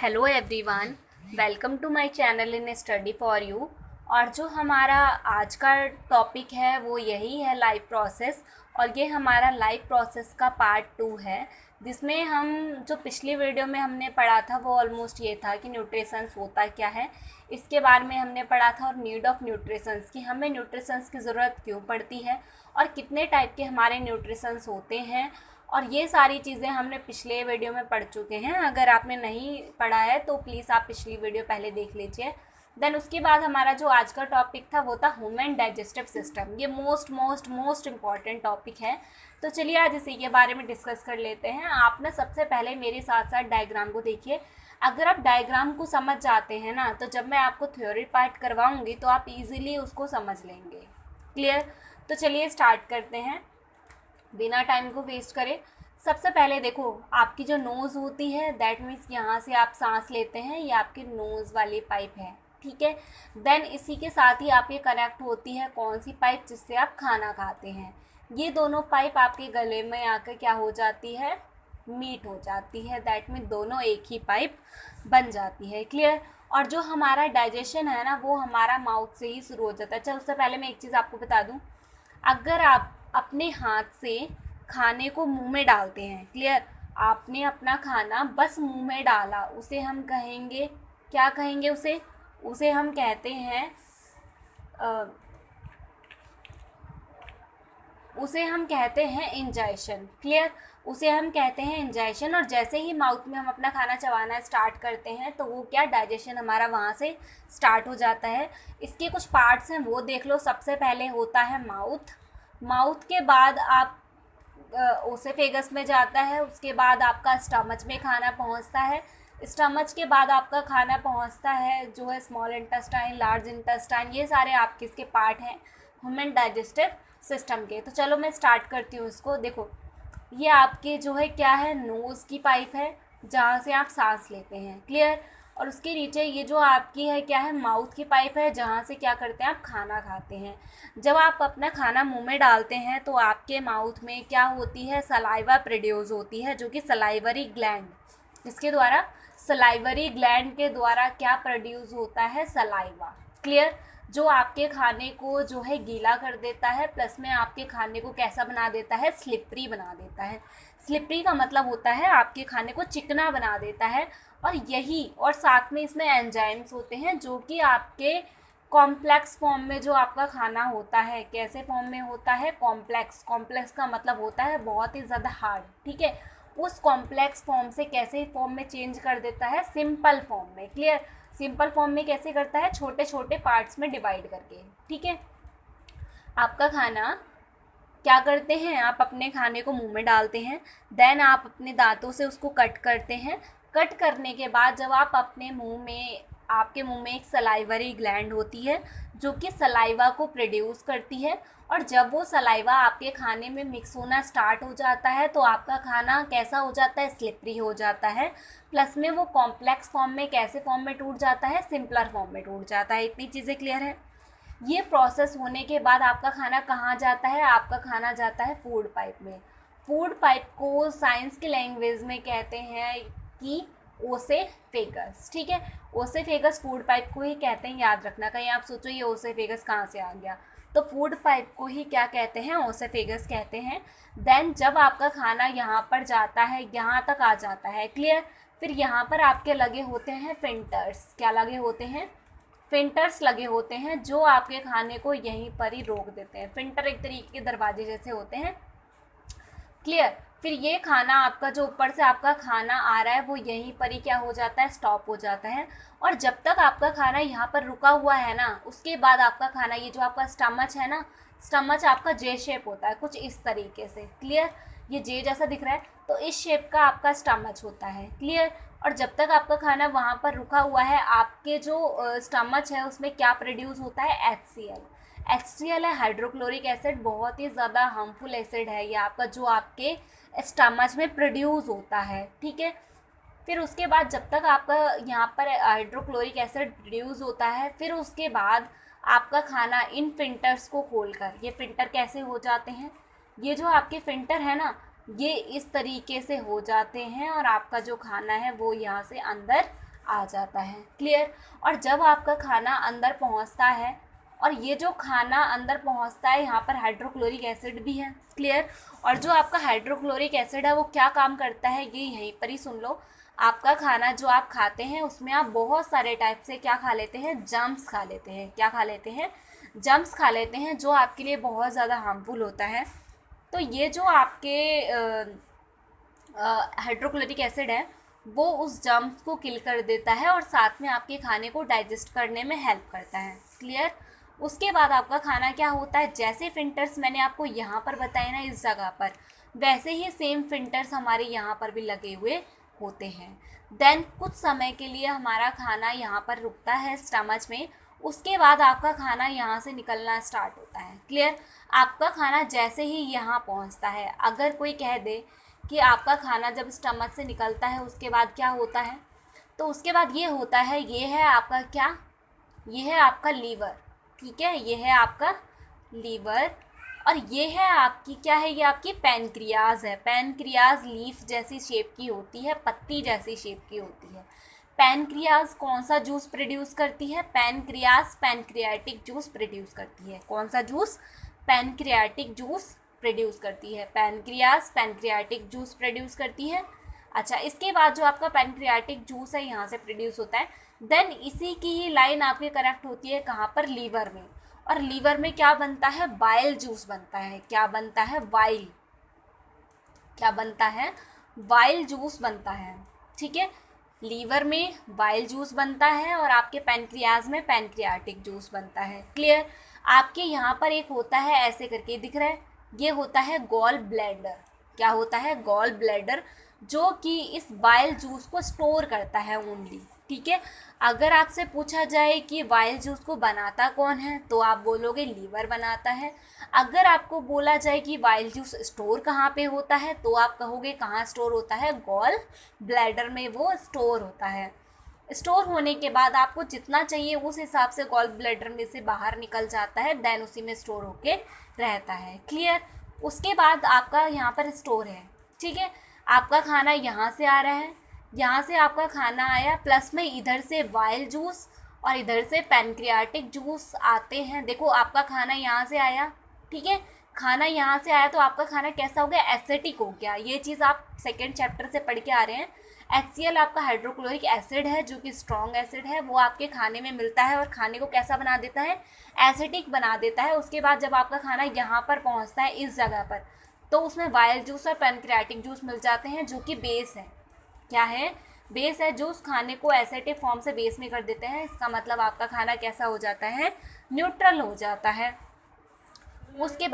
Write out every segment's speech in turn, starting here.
Hello everyone, welcome to my channel in study for you. और जो हमारा आज का टॉपिक है वो यही है लाइफ प्रोसेस। और ये हमारा लाइफ प्रोसेस का पार्ट 2 है, जिसमें हम जो पिछली वीडियो में हमने पढ़ा था वो ऑलमोस्ट ये था कि न्यूट्रिशंस होता क्या है, इसके बारे में हमने पढ़ा था। और नीड ऑफ न्यूट्रिशंस, कि हमें न्यूट्रिशंस की ज़रूरत क्यों पड़ती है और कितने टाइप के हमारे न्यूट्रिशंस होते हैं, और ये सारी चीज़ें हमने पिछले वीडियो में पढ़ चुके हैं। अगर आपने नहीं पढ़ा है तो प्लीज़ आप पिछली वीडियो पहले देख लीजिए। देन उसके बाद हमारा जो आज का टॉपिक था वो था ह्यूमन डाइजेस्टिव सिस्टम। ये मोस्ट इम्पॉर्टेंट टॉपिक है। तो चलिए आज इसी के बारे में डिस्कस कर लेते हैं। आप ना सबसे पहले मेरे साथ साथ डायग्राम को देखिए। अगर आप डायग्राम को समझ जाते हैं ना, तो जब मैं आपको थ्योरी पार्ट करवाऊँगी तो आप ईजिली उसको समझ लेंगे। क्लियर? तो चलिए स्टार्ट करते हैं बिना टाइम को वेस्ट करे। सबसे पहले देखो, आपकी जो नोज़ होती है, दैट मीन्स यहाँ से आप सांस लेते हैं, ये आपकी नोज़ वाली पाइप है, ठीक है। देन इसी के साथ ही आपके कनेक्ट होती है कौन सी पाइप, जिससे आप खाना खाते हैं। ये दोनों पाइप आपके गले में आकर क्या हो जाती है, मीट हो जाती है। दैट मीन दोनों एक ही पाइप बन जाती है। क्लियर? और जो हमारा डाइजेशन है ना, वो हमारा माउथ से ही शुरू हो जाता है। चलो उससे पहले मैं एक चीज़ आपको बता दूँ। अगर आप अपने हाथ से खाने को मुंह में डालते हैं, क्लियर, आपने अपना खाना बस मुंह में डाला, उसे हम कहेंगे, क्या कहेंगे उसे हम कहते हैं उसे हम कहते हैं इंजाइशन। क्लियर? उसे हम कहते हैं इंजाइशन। और जैसे ही माउथ में हम अपना खाना चबाना स्टार्ट करते हैं तो वो क्या, डाइजेशन हमारा वहाँ से स्टार्ट हो जाता है। इसके कुछ पार्ट्स हैं वो देख लो। सबसे पहले होता है माउथ। माउथ के बाद आप ओसेफेगस में जाता है। उसके बाद आपका स्टमच में खाना पहुंचता है। स्टमच के बाद आपका खाना पहुंचता है जो है स्मॉल इंटेस्टाइन, लार्ज इंटेस्टाइन। ये सारे आपके इसके पार्ट हैं ह्यूमन डाइजेस्टिव सिस्टम के। तो चलो मैं स्टार्ट करती हूँ इसको। देखो, ये आपके जो है क्या है, नोज़ की पाइप है जहाँ से आप सांस लेते हैं। क्लियर? और उसके नीचे ये जो आपकी है क्या है, माउथ की पाइप है जहाँ से क्या करते हैं, आप खाना खाते हैं। जब आप अपना खाना मुंह में डालते हैं तो आपके माउथ में क्या होती है, सलाइवा प्रोड्यूस होती है, जो कि सलाइवरी ग्लैंड, इसके द्वारा सलाइवरी ग्लैंड के द्वारा क्या प्रोड्यूस होता है, सलाइवा। क्लियर? जो आपके खाने को जो है गीला कर देता है, प्लस में आपके खाने को कैसा बना देता है, स्लिपरी बना देता है। स्लिपरी का मतलब होता है आपके खाने को चिकना बना देता है। और यही, और साथ में इसमें एंजाइम्स होते हैं जो कि आपके कॉम्प्लेक्स फॉर्म में जो आपका खाना होता है, कैसे फॉर्म में होता है, कॉम्प्लेक्स। कॉम्प्लेक्स का मतलब होता है बहुत ही ज़्यादा हार्ड, ठीक है। उस कॉम्प्लेक्स फॉर्म से कैसे फॉर्म में चेंज कर देता है, सिंपल फॉर्म में। क्लियर? सिंपल फॉर्म में कैसे करता है, छोटे छोटे पार्ट्स में डिवाइड करके, ठीक है। आपका खाना क्या करते हैं, आप अपने खाने को मुंह में डालते हैं, देन आप अपने दांतों से उसको कट करते हैं। कट करने के बाद जब आप अपने मुंह में, आपके मुंह में एक सलाइवरी ग्लैंड होती है जो कि सलाइवा को प्रोड्यूस करती है। और जब वो सलाइवा आपके खाने में मिक्स होना स्टार्ट हो जाता है तो आपका खाना कैसा हो जाता है, स्लिपरी हो जाता है। प्लस में वो कॉम्प्लेक्स फॉर्म में कैसे फॉर्म में टूट जाता है, सिंपलर फॉर्म में टूट जाता है। इतनी चीज़ें क्लियर है? ये प्रोसेस होने के बाद आपका खाना कहाँ जाता है, आपका खाना जाता है फूड पाइप में। फूड पाइप को साइंस की लैंग्वेज में कहते हैं कि ओसेफेगस, ठीक है। ओसेफेगस फूड पाइप को ही कहते हैं, याद रखना। कहीं आप सोचो ये ओसेफेगस कहाँ से आ गया, तो फूड पाइप को ही क्या कहते हैं, ओसेफेगस कहते हैं। देन जब आपका खाना यहाँ पर जाता है, यहाँ तक आ जाता है, क्लियर, फिर यहाँ पर आपके लगे होते हैं फिल्टर्स। क्या लगे होते हैं, फिल्टर्स लगे होते हैं जो आपके खाने को यहीं पर ही रोक देते हैं। फिल्टर एक तरीके के दरवाजे जैसे होते हैं। क्लियर? फिर ये खाना आपका जो ऊपर से आपका खाना आ रहा है वो यहीं पर ही क्या हो जाता है, स्टॉप हो जाता है। और जब तक आपका खाना यहाँ पर रुका हुआ है ना, उसके बाद आपका खाना, ये जो आपका स्टमच है ना, स्टमच आपका जे शेप होता है कुछ इस तरीके से। क्लियर? ये जे जैसा दिख रहा है, तो इस शेप का आपका स्टमच होता है। क्लियर? और जब तक आपका खाना वहाँ पर रुका हुआ है, आपके जो स्टमच है उसमें क्या प्रोड्यूस होता है, HCl। HCl है हाइड्रोक्लोरिक एसिड, बहुत ही ज़्यादा हार्मफुल एसिड है ये आपका, जो आपके स्टमच में प्रोड्यूस होता है, ठीक है। फिर उसके बाद जब तक आपका यहाँ पर हाइड्रोक्लोरिक एसिड प्रोड्यूस होता है, फिर उसके बाद आपका खाना इन फिल्टर्स को खोलकर, ये फिल्टर कैसे हो जाते हैं, ये जो आपके फिल्टर है ना, ये इस तरीके से हो जाते हैं और आपका जो खाना है वो यहाँ से अंदर आ जाता है। क्लियर। और जब आपका खाना अंदर पहुंचता है, और ये जो खाना अंदर पहुंचता है यहाँ पर हाइड्रोक्लोरिक एसिड भी है। क्लियर। और जो आपका हाइड्रोक्लोरिक एसिड है वो क्या काम करता है ये यहीं पर ही सुन लो। आपका खाना जो आप खाते हैं उसमें आप बहुत सारे टाइप से क्या खा लेते हैं, जर्म्स खा लेते हैं। क्या खा लेते हैं, जर्म्स खा लेते हैं, जो आपके लिए बहुत ज़्यादा हार्मफुल होता है। तो ये जो आपके हाइड्रोक्लोरिक एसिड है वो उस जर्म्स को किल कर देता है और साथ में आपके खाने को डाइजेस्ट करने में हेल्प करता है। क्लियर। उसके बाद आपका खाना क्या होता है, जैसे फिल्टर्स मैंने आपको यहाँ पर बताए ना इस जगह पर, वैसे ही सेम फिल्टर्स हमारे यहाँ पर भी लगे हुए होते हैं। देन कुछ समय के लिए हमारा खाना यहाँ पर रुकता है स्टमच में, उसके बाद आपका खाना यहाँ से निकलना स्टार्ट होता है। क्लियर। आपका खाना जैसे ही यहाँ पहुँचता है, अगर कोई कह दे कि आपका खाना जब स्टमच से निकलता है उसके बाद क्या होता है, तो उसके बाद ये होता है, ये है आपका क्या, ये है आपका लीवर। ठीक है, ये है आपका लीवर, और ये है आपकी क्या है, ये आपकी पैनक्रियाज है। पैनक्रियाज लीफ जैसी शेप की होती है, पत्ती जैसी शेप की होती है। पैनक्रियाज कौन सा जूस प्रोड्यूस करती है, पैनक्रियाज पैनक्रियाटिक जूस प्रोड्यूस करती है। कौन सा जूस, पैनक्रियाटिक जूस प्रोड्यूस करती है। पैनक्रियाज पैनक्रियाटिक जूस प्रोड्यूस करती है। अच्छा, इसके बाद जो आपका पैनक्रियाटिक जूस है यहाँ से प्रोड्यूस होता है। देन इसी की ही लाइन आपकी कनेक्ट होती है कहाँ पर, लीवर में। और लीवर में क्या बनता है, बाइल जूस बनता है। क्या बनता है, बाइल, क्या बनता है, बाइल जूस बनता है। ठीक है, लीवर में बाइल जूस बनता है और आपके पैनक्रियाज में पैनक्रियाटिक जूस बनता है। क्लियर। आपके यहाँ पर एक होता है ऐसे करके दिख रहा है, ये होता है गॉल ब्लैडर। क्या होता है, गॉल ब्लैडर, जो कि इस बाइल जूस को स्टोर करता है ओनली। ठीक है, अगर आपसे पूछा जाए कि बाइल जूस को बनाता कौन है, तो आप बोलोगे लीवर बनाता है। अगर आपको बोला जाए कि बाइल जूस स्टोर कहाँ पे होता है, तो आप कहोगे कहाँ स्टोर होता है, गॉल ब्लैडर में वो स्टोर होता है। स्टोर होने के बाद आपको जितना चाहिए उस हिसाब से गॉल ब्लैडर में से बाहर निकल जाता है, देन उसी में स्टोर होके रहता है। क्लियर। उसके बाद आपका यहाँ पर स्टोर है। ठीक है, आपका खाना यहाँ से आ रहा है, यहाँ से आपका खाना आया, प्लस में इधर से बाइल जूस और इधर से पैनक्रियाटिक जूस आते हैं। देखो आपका खाना यहाँ से आया, ठीक है, खाना यहाँ से आया तो आपका खाना कैसा हो गया, एसिडिक हो गया। ये चीज़ आप सेकेंड चैप्टर से पढ़ के आ रहे हैं। HCl आपका हाइड्रोक्लोरिक एसिड है, जो कि स्ट्रॉन्ग एसिड है, वो आपके खाने में मिलता है और खाने को कैसा बना देता है, एसिडिक बना देता है। उसके बाद जब आपका खाना यहाँ पर पहुँचता है इस जगह पर, तो उसमें बाइल जूस और पैनक्रियाटिक जूस मिल जाते हैं, जो कि बेस है। क्या है, बेस है, जो उस खाने को एसिडिक फॉर्म से बेस में कर देते हैं। इसका मतलब आपका खाना कैसा हो जाता है, न्यूट्रल हो जाता है। उसके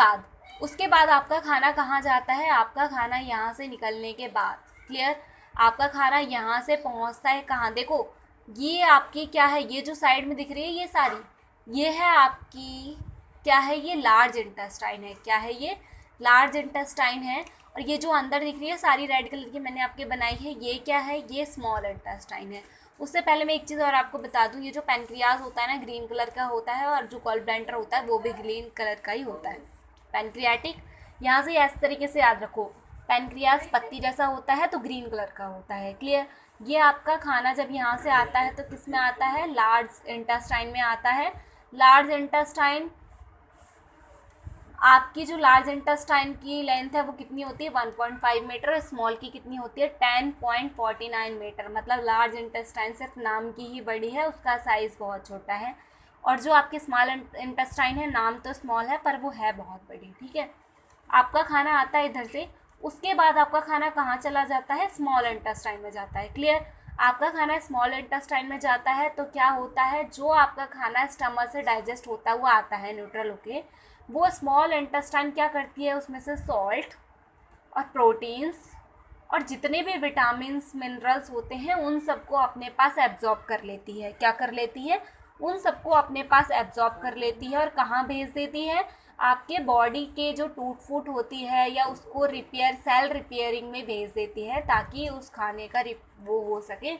बाद आपका खाना कहाँ जाता है, आपका खाना यहाँ से निकलने के बाद, क्लियर, आपका खाना यहाँ से पहुँचता है कहाँ, देखो ये आपकी क्या है, ये जो साइड में दिख रही है ये सारी, ये है आपकी क्या है, ये लार्ज इंटेस्टाइन है। क्या है, ये लार्ज इंटेस्टाइन है। और ये जो अंदर दिख रही है सारी रेड कलर की मैंने आपके बनाई है, ये क्या है, ये स्मॉल इंटेस्टाइन है। उससे पहले मैं एक चीज़ और आपको बता दूं, ये जो पैनक्रियाज होता है ना ग्रीन कलर का होता है, और जो गॉल ब्लैडर होता है वो भी ग्रीन कलर का ही होता है। पैनक्रियाटिक यहाँ से इस तरीके से याद रखो, पैनक्रियाज पत्ती जैसा होता है तो ग्रीन कलर का होता है। क्लियर। ये आपका खाना जब यहाँ से आता है तो किस में आता है, लार्ज इंटेस्टाइन में आता है। लार्ज इंटेस्टाइन, आपकी जो लार्ज इंटेस्टाइन की लेंथ है वो कितनी होती है, 1.5 मीटर, और स्मॉल की कितनी होती है, 10.49 मीटर। मतलब लार्ज इंटेस्टाइन सिर्फ नाम की ही बड़ी है, उसका साइज़ बहुत छोटा है। और जो आपकी स्मॉल इंटेस्टाइन है, नाम तो स्मॉल है पर वो है बहुत बड़ी। ठीक है, आपका खाना आता है इधर से, उसके बाद आपका खाना कहाँ चला जाता है, स्मॉल इंटेस्टाइन में जाता है। क्लियर। आपका खाना स्मॉल इंटेस्टाइन में जाता है तो क्या होता है, जो आपका खाना स्टमक से डाइजेस्ट होता हुआ आता है न्यूट्रल होके, वो स्मॉल इंटेस्टाइन क्या करती है, उसमें से सॉल्ट और प्रोटीन्स और जितने भी विटामिन्स मिनरल्स होते हैं उन सबको अपने पास एब्जॉर्ब कर लेती है। क्या कर लेती है, उन सबको अपने पास एब्जॉर्ब कर लेती है और कहाँ भेज देती है, आपके बॉडी के जो टूट फूट होती है या उसको रिपेयर, सेल रिपेयरिंग में भेज देती है, ताकि उस खाने का वो हो सके,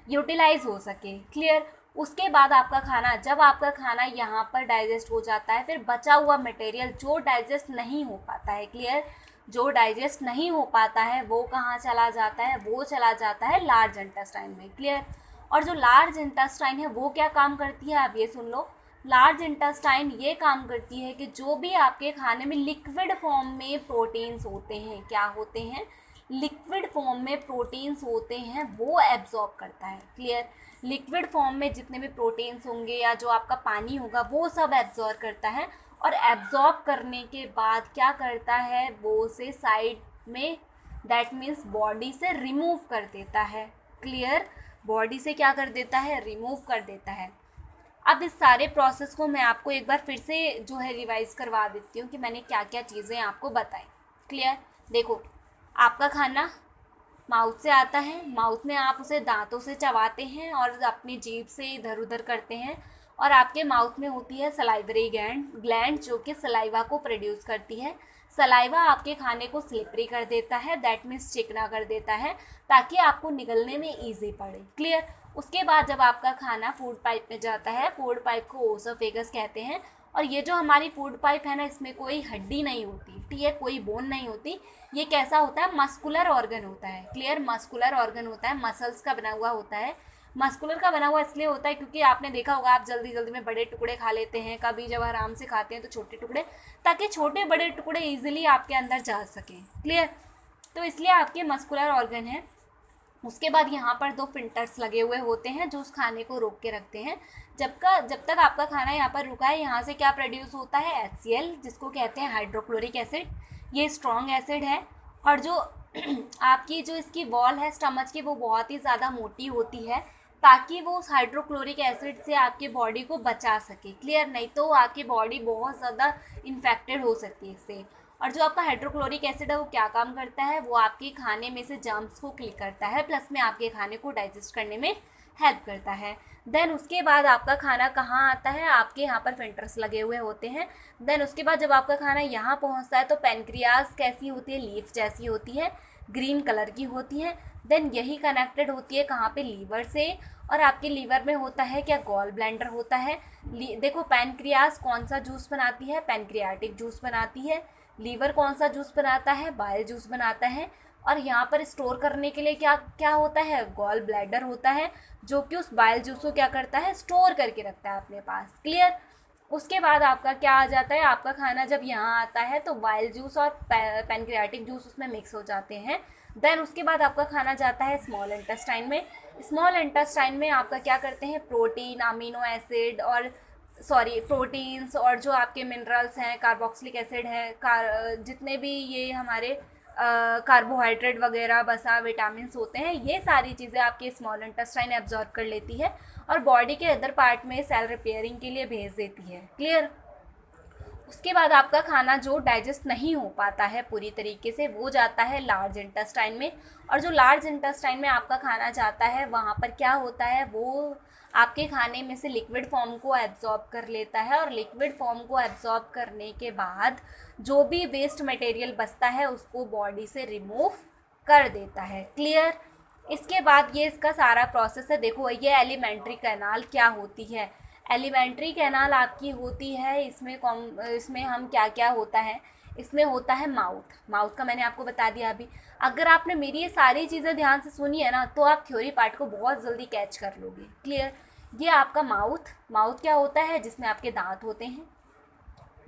यूटिलाइज हो सके। क्लियर। उसके बाद आपका खाना, जब आपका खाना यहाँ पर डाइजेस्ट हो जाता है, फिर बचा हुआ मटेरियल जो डाइजेस्ट नहीं हो पाता है, क्लियर, जो डाइजेस्ट नहीं हो पाता है वो कहाँ चला जाता है, वो चला जाता है लार्ज इंटेस्टाइन में। क्लियर। और जो लार्ज इंटेस्टाइन है वो क्या काम करती है, आप ये सुन लो। लार्ज इंटेस्टाइन ये काम करती है कि जो भी आपके खाने में लिक्विड फॉर्म में प्रोटीन्स होते हैं, क्या होते हैं, लिक्विड फॉर्म में प्रोटीन्स होते हैं, वो एब्जॉर्ब करता है। क्लियर। लिक्विड फॉर्म में जितने भी प्रोटीन्स होंगे या जो आपका पानी होगा वो सब एब्जॉर्ब करता है, और एब्जॉर्ब करने के बाद क्या करता है, वो उसे साइड में, दैट मीन्स बॉडी से रिमूव कर देता है। क्लियर। बॉडी से क्या कर देता है, रिमूव कर देता है। अब इस सारे प्रोसेस को मैं आपको एक बार फिर से जो है रिवाइज करवा देती हूँ कि मैंने क्या क्या चीज़ें आपको बताई। क्लियर। देखो, आपका खाना माउथ से आता है, माउथ में आप उसे दांतों से चबाते हैं और अपनी जीभ से इधर उधर करते हैं, और आपके माउथ में होती है सलाइवरी ग्लैंड जो कि सलाइवा को प्रोड्यूस करती है। सलाइवा आपके खाने को स्लिपरी कर देता है, दैट मीन्स चिकना कर देता है, ताकि आपको निगलने में ईजी पड़े। क्लियर। उसके बाद जब आपका खाना फूड पाइप में जाता है, फूड पाइप को ओसोफेगस कहते हैं, और ये जो हमारी फूड पाइप है ना, इसमें कोई हड्डी नहीं होती, ठीक है, कोई बोन नहीं होती। ये कैसा होता है, मस्कुलर ऑर्गन होता है। क्लियर। मस्कुलर ऑर्गन होता है, मसल्स का बना हुआ होता है। मस्कुलर का बना हुआ इसलिए होता है क्योंकि आपने देखा होगा, आप जल्दी जल्दी में बड़े टुकड़े खा लेते हैं, कभी जब आराम से खाते हैं तो छोटे टुकड़े, ताकि छोटे बड़े टुकड़े ईजिली आपके अंदर जा सकें। क्लियर। तो इसलिए आपके मस्कुलर ऑर्गन है। उसके बाद यहाँ पर 2 फिल्टर्स लगे हुए होते हैं जो उस खाने को रोक के रखते हैं। जब तक आपका खाना यहाँ पर रुका है, यहाँ से क्या प्रोड्यूस होता है, HCl, जिसको कहते हैं हाइड्रोक्लोरिक एसिड। ये स्ट्रॉन्ग एसिड है, और जो आपकी जो इसकी वॉल है स्टमच की, वो बहुत ही ज़्यादा मोटी होती है, ताकि वो उस हाइड्रोक्लोरिक एसिड से आपकी बॉडी को बचा सके। क्लियर। नहीं तो आपकी बॉडी बहुत ज़्यादा इन्फेक्टेड हो सकती है इससे। और जो आपका हाइड्रोक्लोरिक एसिड है वो क्या काम करता है, वो आपके खाने में से जर्म्स को किल करता है, प्लस में आपके खाने को डाइजेस्ट करने में हेल्प करता है। देन उसके बाद आपका खाना कहाँ आता है, आपके यहाँ पर फिल्टर्स लगे हुए होते हैं। देन उसके बाद जब आपका खाना यहाँ पहुँचता है तो पेनक्रियाज कैसी होती है, लीफ जैसी होती है, ग्रीन कलर की होती है। देन यही कनेक्टेड होती है कहाँ पे, लीवर से, और आपके लीवर में होता है क्या, गॉल ब्लैंडर होता है। देखो, पेनक्रियाज कौन सा जूस बनाती है, पेनक्रियाटिक जूस बनाती है। लीवर कौन सा जूस बनाता है, बाइल जूस बनाता है। और यहाँ पर स्टोर करने के लिए क्या क्या होता है, गॉल ब्लैडर होता है, जो कि उस बाइल जूस को क्या करता है, स्टोर करके रखता है अपने पास। क्लियर। उसके बाद आपका क्या आ जाता है, आपका खाना जब यहाँ आता है तो बाइल जूस और पेनक्रियाटिक जूस उसमें मिक्स हो जाते हैं। देन उसके बाद आपका खाना जाता है स्मॉल इंटेस्टाइन में। स्मॉल इंटेस्टाइन में आपका क्या करते हैं, प्रोटीन, अमीनो एसिड और प्रोटीन्स और जो आपके मिनरल्स हैं, कार्बोक्सिलिक एसिड है, जितने भी ये हमारे कार्बोहाइड्रेट वगैरह, वसा, विटामिन्स होते हैं, ये सारी चीज़ें आपके स्मॉल इंटेस्टाइन एब्जॉर्ब कर लेती है और बॉडी के अदर पार्ट में सेल रिपेयरिंग के लिए भेज देती है। क्लियर। उसके बाद आपका खाना जो डाइजेस्ट नहीं हो पाता है पूरी तरीके से, वो जाता है लार्ज इंटेस्टाइन में। और जो लार्ज इंटेस्टाइन में आपका खाना जाता है, वहाँ पर क्या होता है, वो आपके खाने में से लिक्विड फॉर्म को एब्जॉर्ब कर लेता है, और लिक्विड फॉर्म को एब्जॉर्ब करने के बाद जो भी वेस्ट मटेरियल बचता है उसको बॉडी से रिमूव कर देता है। क्लियर। इसके बाद ये इसका सारा प्रोसेस है। देखो, ये एलिमेंट्री कैनाल क्या होती है, एलिमेंट्री कैनाल आपकी होती है, इसमें हम क्या क्या होता है, इसमें होता है माउथ का मैंने आपको बता दिया अभी। अगर आपने मेरी ये सारी चीज़ें ध्यान से सुनी है ना, तो आप थ्योरी पार्ट को बहुत जल्दी कैच कर लोगे। क्लियर। ये आपका माउथ क्या होता है, जिसमें आपके दांत होते हैं,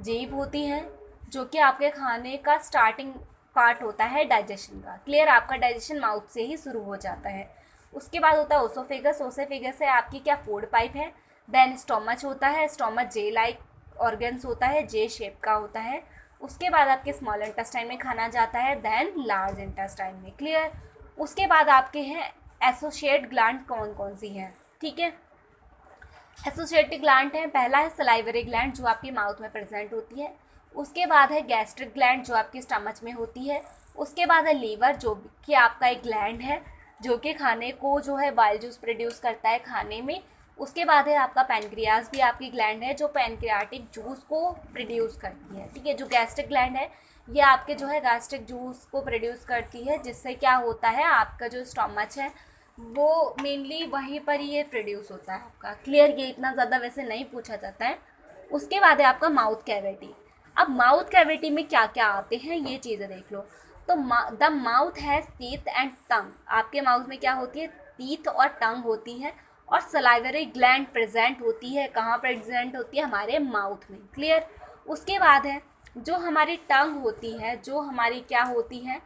जीभ होती है, जो कि आपके खाने का स्टार्टिंग पार्ट होता है डाइजेशन का। क्लियर। आपका डाइजेशन माउथ से ही शुरू हो जाता है। उसके बाद होता है ओसोफेगस। ओसोफेगस से आपकी क्या, फूड पाइप है। देन स्टोमच होता है, स्टोमच जे लाइक ऑर्गन्स होता है, जे शेप का होता है। उसके बाद आपके स्मॉल इंटेस्टाइन में खाना जाता है, देन लार्ज इंटेस्टाइन में। क्लियर। उसके बाद आपके हैं एसोसिएट ग्लैंड, कौन कौन सी हैं, ठीक है। एसोसिएटिव ग्लैंड है, पहला है सलाइवरी ग्लैंड जो आपकी माउथ में प्रेजेंट होती है। उसके बाद है गैस्ट्रिक ग्लैंड जो आपकी स्टमच में होती है। उसके बाद है लीवर जो कि आपका एक ग्लैंड है, जो कि खाने को जो है बाइल जूस प्रोड्यूस करता है खाने में। उसके बाद है आपका पैनक्रियाज भी आपकी ग्लैंड है, जो पैनक्रियाटिक जूस को प्रोड्यूस करती है, ठीक है। जो गैस्ट्रिक ग्लैंड है, ये आपके जो है गैस्ट्रिक जूस को प्रोड्यूस करती है, जिससे क्या होता है, आपका जो स्टमच है वो मेनली वहीं पर ही ये प्रोड्यूस होता है आपका। क्लियर। ये इतना ज़्यादा वैसे नहीं पूछा जाता है। उसके बाद है आपका माउथ कैविटी। अब माउथ कैविटी में क्या क्या आते हैं ये चीज़ें देख लो। तो the mouth has teeth and tongue, आपके माउथ में क्या होती है, टीथ और टंग होती है, और सलाइवरी ग्लैंड प्रेजेंट होती है, कहाँ प्रेजेंट होती है, हमारे माउथ में। क्लियर। उसके बाद है जो हमारी टंग होती है, जो हमारी क्या होती है,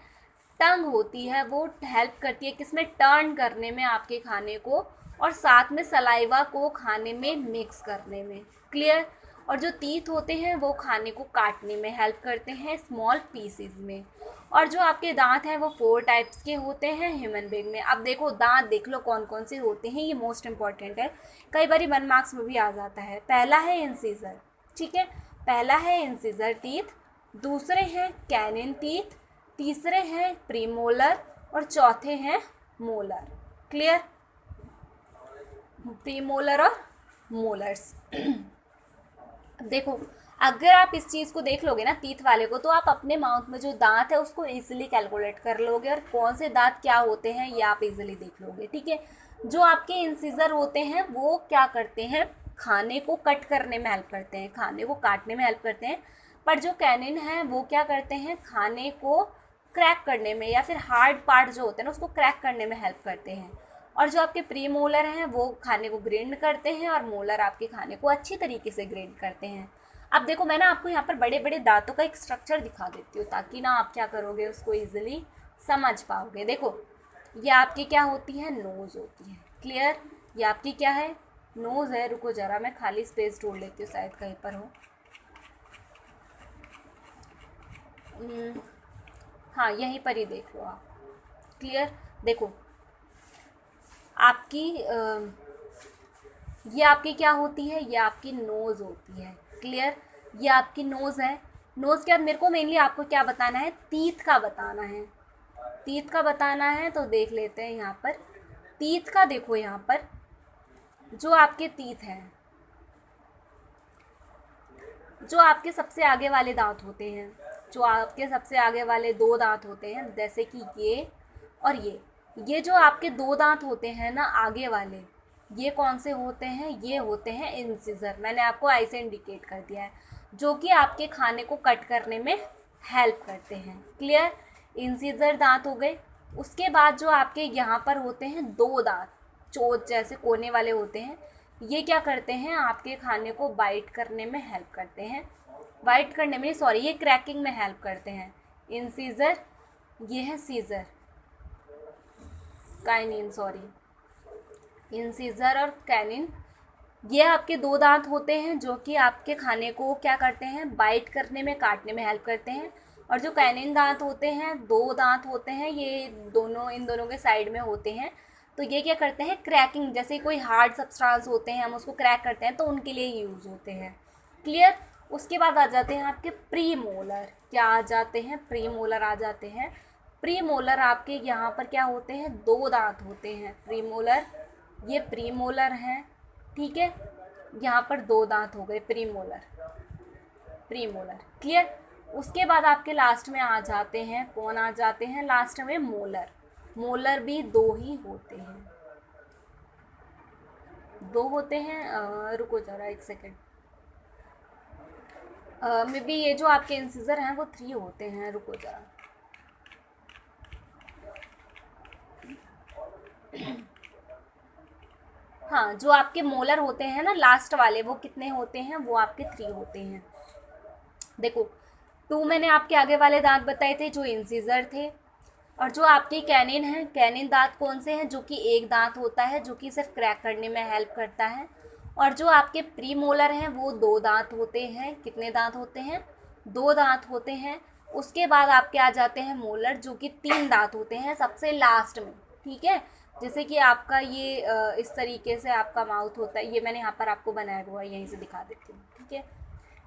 टंग होती है, वो हेल्प करती है किसमें, टर्न करने में आपके खाने को, और साथ में सलाइवा को खाने में मिक्स करने में। क्लियर। और जो टीथ होते हैं वो खाने को काटने में हेल्प करते हैं स्मॉल पीसेस में। और जो आपके दांत हैं वो 4 टाइप्स के होते हैं ह्यूमन बीइंग में। अब देखो दांत देख लो कौन कौन से होते हैं, ये मोस्ट इंपॉर्टेंट है, कई बार 1 मार्क्स में भी आ जाता है। पहला है इंसिजर, ठीक है, पहला है इंसिजर टीथ, दूसरे हैं कैनिन टीथ, तीसरे हैं प्रीमोलर, और चौथे हैं मोलर। क्लियर। प्रीमोलर और मोलर्स। देखो अगर आप इस चीज़ को देख लोगे ना टीथ वाले को, तो आप अपने माउथ में जो दांत है उसको इजीली कैलकुलेट कर लोगे, और कौन से दांत क्या होते हैं ये आप इजीली देख लोगे। ठीक है। जो आपके इंसिजर होते हैं वो क्या करते हैं, खाने को कट करने में हेल्प करते हैं, खाने को काटने में हेल्प करते हैं। पर जो कैनिन है वो क्या करते हैं, खाने को क्रैक करने में, या फिर हार्ड पार्ट जो होते हैं ना उसको क्रैक करने में हेल्प करते हैं। और जो आपके प्री मोलर हैं वो खाने को ग्राइंड करते हैं, और मोलर आपके खाने को अच्छी तरीके से ग्राइंड करते हैं। अब देखो मैं ना आपको यहाँ पर बड़े बड़े दांतों का एक स्ट्रक्चर दिखा देती हूँ, ताकि ना आप क्या करोगे, उसको ईजिली समझ पाओगे। देखो ये आपकी क्या होती है, नोज़ होती है। क्लियर। ये आपकी क्या है, नोज़ है। रुको ज़रा मैं खाली स्पेस ढूंढ लेती हूँ, शायद कहीं पर हो। हाँ यहीं पर ही देख लो आप। क्लियर। देखो आपकी ये आपकी क्या होती है, ये आपकी नोज़ होती है। क्लियर। ये आपकी नोज़ है। नोज़ के बाद मेरे को मेनली आपको क्या बताना है, टीथ का बताना है। टीथ का बताना है तो देख लेते हैं यहाँ पर। टीथ का देखो यहाँ पर जो आपके टीथ हैं, जो आपके सबसे आगे वाले दांत होते हैं, जो आपके सबसे आगे वाले 2 दांत होते हैं, जैसे कि ये और ये जो आपके 2 दांत होते हैं ना आगे वाले, ये कौन से होते हैं, ये होते हैं इंसिजर। मैंने आपको आई से इंडिकेट कर दिया है, जो कि आपके खाने को कट करने में हेल्प करते हैं। क्लियर। इंसिजर दांत हो गए। उसके बाद जो आपके यहाँ पर होते हैं 2 दांत, चोंच जैसे कोने वाले होते हैं, ये क्या करते हैं, आपके खाने को बाइट करने में हेल्प करते हैं, बाइट करने में सॉरी, ये क्रैकिंग में हेल्प करते हैं। इंसिजर, ये है सीजर, काइनिन सॉरी, इंसिजर और कैनिन, ये आपके 2 दांत होते हैं जो कि आपके खाने को क्या करते हैं, बाइट करने में, काटने में हेल्प करते हैं। और जो कैनिन दांत होते हैं, 2 दांत होते हैं, ये दोनों इन दोनों के साइड में होते हैं, तो ये क्या करते हैं, क्रैकिंग, जैसे कोई हार्ड सब्सटेंस होते हैं हम उसको क्रैक करते हैं तो उनके लिए यूज़ होते हैं। क्लियर। उसके बाद आ जाते हैं आपके प्री मोलर। क्या आ जाते हैं, प्री मोलर आ जाते हैं। प्री मोलर आपके यहाँ पर क्या होते हैं, 2 दांत होते हैं प्री मोलर, ये प्री मोलर हैं। ठीक है। यहाँ पर 2 दांत हो गए pre molar, pre molar. Clear. उसके बाद आपके लास्ट में आ जाते हैं, कौन आ जाते हैं लास्ट में, मोलर। मोलर भी 2 ही होते हैं, 2 होते हैं। रुको ज़रा 1 सेकेंड, मे बी ये जो आपके इंसिजर हैं वो 3 होते हैं, रुको ज़रा। हाँ जो आपके मोलर होते हैं ना लास्ट वाले, वो कितने होते हैं, वो आपके 3 होते हैं। देखो 2 मैंने आपके आगे वाले दांत बताए थे जो इंसिजर थे, और जो आपके कैनिन हैं, कैनिन दांत कौन से हैं, जो कि 1 दांत होता है, जो कि सिर्फ क्रैक करने में हेल्प करता है। और जो आपके प्री मोलर हैं वो 2 दांत होते हैं, कितने दांत होते हैं, 2 दांत होते हैं। उसके बाद आपके आ जाते हैं मोलर, जो कि 3 दांत होते हैं सबसे लास्ट में। ठीक है। जैसे कि आपका ये इस तरीके से आपका माउथ होता है, ये मैंने यहाँ पर आपको बनाया हुआ है, यहीं से दिखा देती हूँ। ठीक है।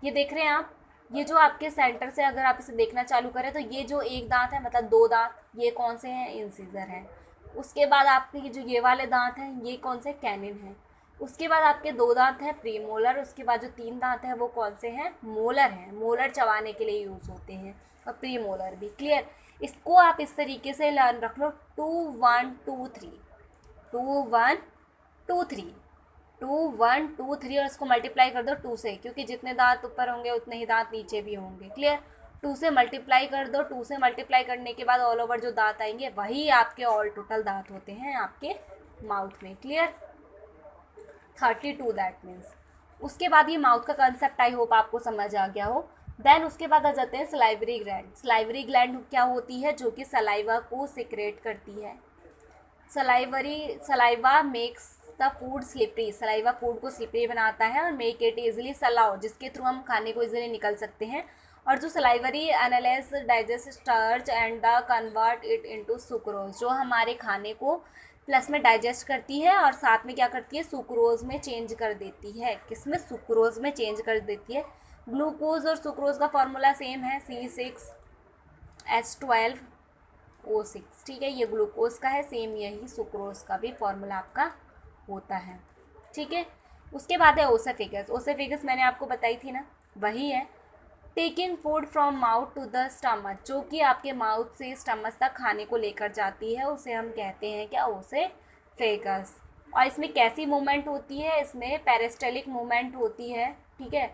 ये देख रहे हैं आप, ये जो आपके सेंटर से अगर आप इसे देखना चालू करें तो ये जो 1 दांत है, मतलब 2 दांत, ये कौन से हैं, इंसिजर हैं। उसके बाद आपके ये जो ये वाले दांत हैं ये कौन से, कैनिन हैं। उसके बाद आपके 2 दांत हैं प्रीमोलर। उसके बाद जो 3 दांत हैं वो कौन से हैं, मोलर हैं, मोलर चबाने के लिए यूज़ होते हैं, और प्रीमोलर भी। क्लियर। इसको आप इस तरीके से रख लो, 2 1 2 3, 2 1 2 3। 2 1 2 3 और इसको मल्टीप्लाई कर दो 2 से, क्योंकि जितने दांत ऊपर होंगे उतने ही दांत नीचे भी होंगे। क्लियर? 2 से मल्टीप्लाई कर दो, 2 से मल्टीप्लाई करने के बाद ऑल ओवर जो दांत आएंगे वही आपके ऑल टोटल दांत होते हैं आपके माउथ में। क्लियर? 32 that means. उसके बाद ये माउथ का कंसेप्ट आई होप आपको समझ आ गया हो। देन उसके बाद आ जाते हैं सलाइवरी ग्लैंड। सलाइवरी ग्लैंड क्या होती है? जो कि सलाइवा को सिक्रेट करती है। Saliva makes the food slippery. Saliva food को स्लिपरी बनाता है और मेक इट इजिली सलाव, जिसके थ्रू हम खाने को इजिली निकल सकते हैं। और जो salivary analyse digest starch and the convert it into sucrose, जो हमारे खाने को प्लस में डाइजेस्ट करती है और साथ में क्या करती है? सुक्रोज में चेंज कर देती है। किस में? सुक्रोज में चेंज कर देती है। ग्लूकोज और सुक्रोज का फॉर्मूला सेम है, C6H12O6। ठीक है, ये ग्लूकोज का है, सेम यही सुक्रोज का भी फॉर्मूला आपका होता है। ठीक है, उसके बाद है ओसेफेगस। ओसेफेगस मैंने आपको बताई थी ना, वही है taking food from mouth to the stomach, जो कि आपके माउथ से स्टमक तक खाने को लेकर जाती है, उसे हम कहते हैं क्या? ओसेफेगस। और इसमें कैसी मूवमेंट होती है? इसमें पेरिस्टलिक मूवमेंट होती है। ठीक है,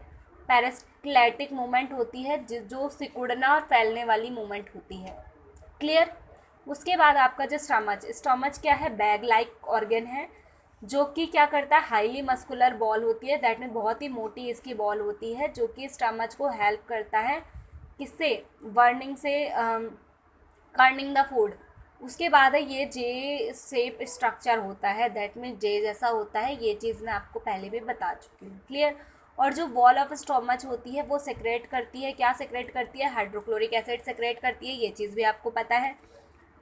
पेरिस्टैटिक मूवमेंट होती है, जो सिकुड़ना और फैलने वाली मूवमेंट होती है। क्लियर? उसके बाद आपका जो स्टमच क्या है? बैग लाइक ऑर्गन है, जो कि क्या करता है? हाईली मस्कुलर बॉल होती है, दैट में बहुत ही मोटी इसकी बॉल होती है, जो कि स्टमच को हेल्प करता है किससे? बर्निंग से, कर्निंग द फूड। उसके बाद है ये जे शेप स्ट्रक्चर होता है, दैट में जे जैसा होता है। ये चीज़ मैं आपको पहले भी बता चुकी हूँ। क्लियर? और जो वॉल ऑफ स्टमच होती है वो सेक्रेट करती है, क्या सेक्रेट करती है? हाइड्रोक्लोरिक एसिड सेक्रेट करती है, ये चीज़ भी आपको पता है।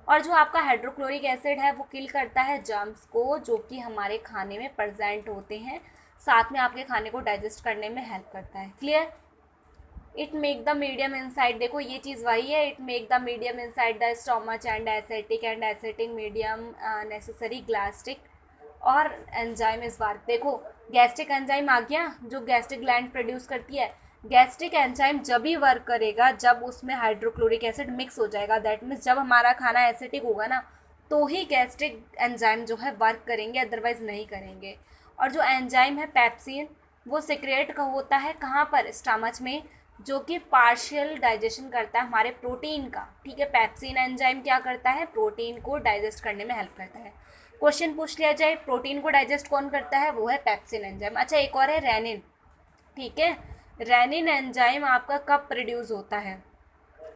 और जो आपका हाइड्रोक्लोरिक एसिड है वो किल करता है जर्म्स को, जो कि हमारे खाने में प्रेजेंट होते हैं, साथ में आपके खाने को डाइजेस्ट करने में हेल्प करता है। Clear? It make the medium inside, देखो ये चीज़ वही है, it make the medium inside the stomach and acetic medium necessary gastric और एंजाइम इस बार। देखो गैस्ट्रिक एंजाइम आ गया, जो गैस्ट्रिक ग्लैंड प्रोड्यूस करती है। गैस्ट्रिक एंजाइम जब ही वर्क करेगा जब उसमें हाइड्रोक्लोरिक एसिड मिक्स हो जाएगा, दैट मीन्स जब हमारा खाना एसिडिक होगा ना, तो ही गैस्ट्रिक एंजाइम जो है वर्क करेंगे, अदरवाइज नहीं करेंगे। और जो एंजाइम है पेप्सिन, वो सिक्रेट का होता है कहाँ पर? स्टमच में, जो कि पार्शियल डाइजेशन करता है हमारे प्रोटीन का। ठीक है, पेप्सिन एंजाइम क्या करता है? प्रोटीन को डाइजेस्ट करने में हेल्प करता है। क्वेश्चन पूछ लिया जाए प्रोटीन को डाइजेस्ट कौन करता है? वो है पेप्सिन एंजाइम। अच्छा, एक और है रेनिन। ठीक है, रेनिन एंजाइम आपका कब प्रोड्यूस होता है?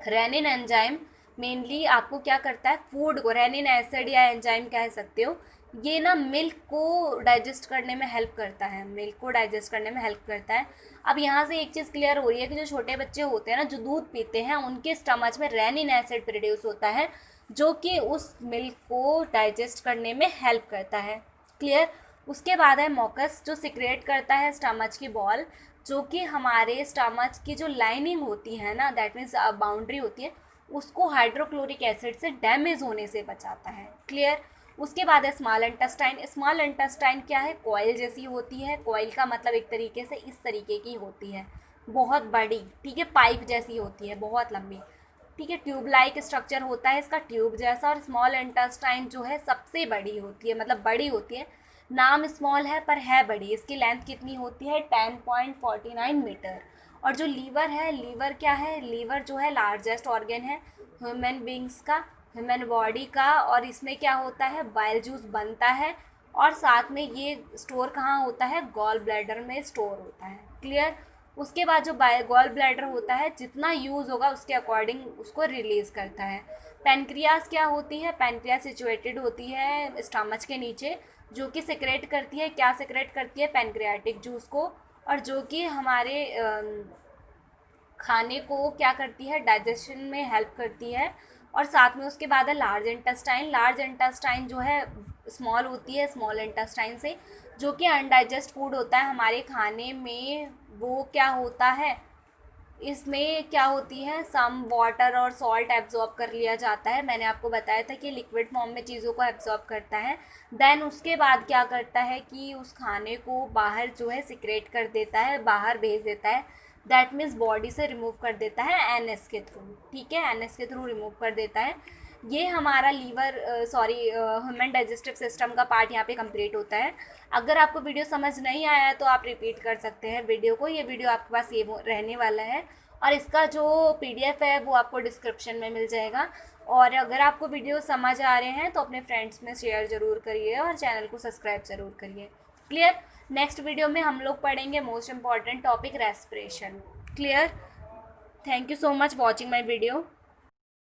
रेनिन एंजाइम मेनली आपको क्या करता है? फूड को, रेनिन एसिड या एंजाइम कह सकते हो, ये ना मिल्क को डाइजेस्ट करने में हेल्प करता है, मिल्क को डाइजेस्ट करने में हेल्प करता है। अब यहाँ से एक चीज़ क्लियर हो रही है कि जो छोटे बच्चे होते हैं ना, जो दूध पीते हैं, उनके स्टमच में रेनिन एसिड प्रोड्यूस होता है, जो कि उस मिल्क को डाइजेस्ट करने में हेल्प करता है। क्लियर? उसके बाद है मॉकस, जो सिक्रेट करता है स्टमच की बॉल, जो कि हमारे स्टमच की जो लाइनिंग होती है ना, दैट मीन्स बाउंड्री होती है, उसको हाइड्रोक्लोरिक एसिड से डैमेज होने से बचाता है। क्लियर? उसके बाद है स्मॉल इंटेस्टाइन। स्मॉल इंटेस्टाइन क्या है? कॉइल जैसी होती है। कॉइल का मतलब एक तरीके से इस तरीके की होती है, बहुत बड़ी। ठीक है, पाइप जैसी होती है, बहुत लंबी। ठीक है, ट्यूब लाइक स्ट्रक्चर होता है इसका, ट्यूब जैसा। और स्मॉल इंटेस्टाइन जो है सबसे बड़ी होती है, मतलब बड़ी होती है। नाम स्मॉल है पर है बड़ी। इसकी लेंथ कितनी होती है? 10.49 मीटर। और जो लीवर है, लीवर क्या है? लीवर जो है लार्जेस्ट ऑर्गन है ह्यूमन बींग्स का, ह्यूमन बॉडी का। और इसमें क्या होता है? बाइल जूस बनता है, और साथ में ये स्टोर कहाँ होता है? गॉल ब्लैडर में स्टोर होता है। क्लियर? उसके बाद जो गॉल ब्लैडर होता है, जितना यूज़ होगा उसके अकॉर्डिंग उसको रिलीज़ करता है। पेनक्रियास क्या होती है? पेनक्रियास सिचुएटेड होती है स्टमच के नीचे, जो कि सेक्रेट करती है, क्या सेक्रेट करती है? पेनक्रियाटिक जूस को। और जो कि हमारे खाने को क्या करती है? डाइजेशन में हेल्प करती है। और साथ में उसके बाद है लार्ज इंटेस्टाइन। लार्ज इंटेस्टाइन जो है स्मॉल होती है स्मॉल इंटेस्टाइन से, जो कि अनडाइजेस्ट फूड होता है हमारे खाने में। वो क्या होता है? इसमें क्या होती है? सम वाटर और सॉल्ट एब्जॉर्ब कर लिया जाता है। मैंने आपको बताया था कि लिक्विड फॉर्म में चीज़ों को एब्जॉर्ब करता है। देन उसके बाद क्या करता है कि उस खाने को बाहर जो है सिक्रेट कर देता है, बाहर भेज देता है। दैट मीन्स बॉडी से रिमूव कर देता है एनएस के थ्रू। ठीक है, एनएस के थ्रू रिमूव कर देता है। ये हमारा ह्यूमन डाइजेस्टिव सिस्टम का पार्ट यहाँ पे कंप्लीट होता है। अगर आपको वीडियो समझ नहीं आया है तो आप रिपीट कर सकते हैं वीडियो को, ये वीडियो आपके पास सेव रहने वाला है और इसका जो PDF है वो आपको डिस्क्रिप्शन में मिल जाएगा। और अगर आपको वीडियो समझ आ रहे हैं तो अपने फ्रेंड्स में शेयर ज़रूर करिए और चैनल को सब्सक्राइब ज़रूर करिए। क्लियर? नेक्स्ट वीडियो में हम लोग पढ़ेंगे most important topic respiration. Clear? Thank you so much watching my video.